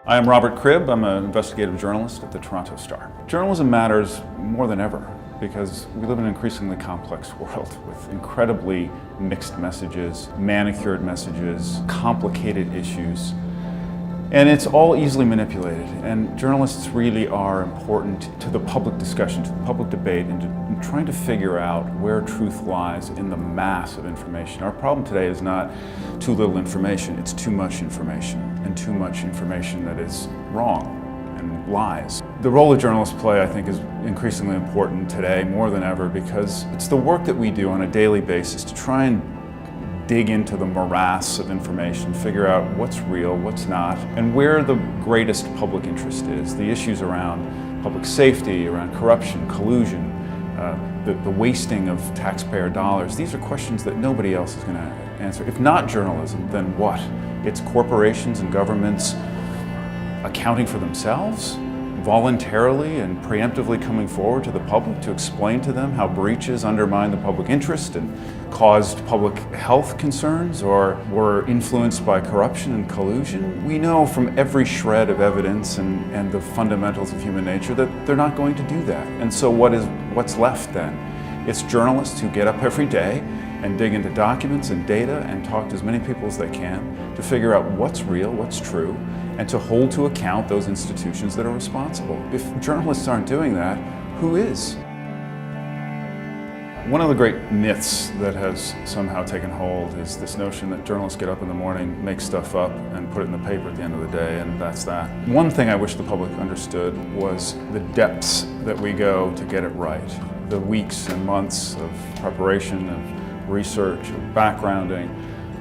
I am Robert Cribb. I'm an investigative journalist at the Toronto Star. Journalism matters more than ever because we live in an increasingly complex world with incredibly mixed messages, manicured messages, complicated issues, and it's all easily manipulated. And journalists really are important to the public discussion, to the public debate, and to trying to figure out where truth lies in the mass of information. Our problem today is not too little information, it's too much information, and too much information that is wrong and lies. The role that journalists play, I think, is increasingly important today, more than ever, because it's the work that we do on a daily basis to try and dig into the morass of information, figure out what's real, what's not, and where the greatest public interest is. The issues around public safety, around corruption, collusion, the wasting of taxpayer dollars. These are questions that nobody else is going to answer. If not journalism, then what? It's corporations and governments accounting for themselves, voluntarily and preemptively coming forward to the public to explain to them how breaches undermine the public interest and caused public health concerns or were influenced by corruption and collusion. We know from every shred of evidence and the fundamentals of human nature that they're not going to do that. And so what's left then? It's journalists who get up every day and dig into documents and data and talk to as many people as they can to figure out what's real, what's true, and to hold to account those institutions that are responsible. If journalists aren't doing that, who is? One of the great myths that has somehow taken hold is this notion that journalists get up in the morning, make stuff up, and put it in the paper at the end of the day, and that's that. One thing I wish the public understood was the depths that we go to get it right. The weeks and months of preparation, of research, of backgrounding,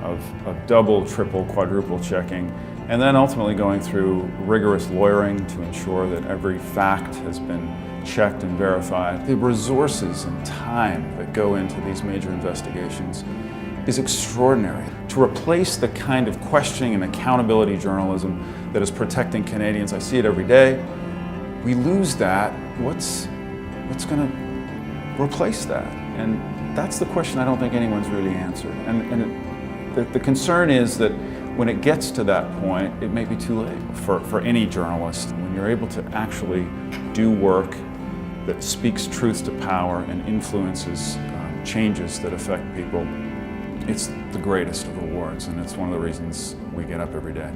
of double, triple, quadruple checking, and then ultimately going through rigorous lawyering to ensure that every fact has been checked and verified. The resources and time that go into these major investigations is extraordinary. To replace the kind of questioning and accountability journalism that is protecting Canadians, I see it every day, we lose that. What's going to replace that? And that's the question I don't think anyone's really answered. The concern is that when it gets to that point, it may be too late for any journalist. When you're able to actually do work that speaks truth to power and influences changes that affect people, it's the greatest of rewards, and it's one of the reasons we get up every day.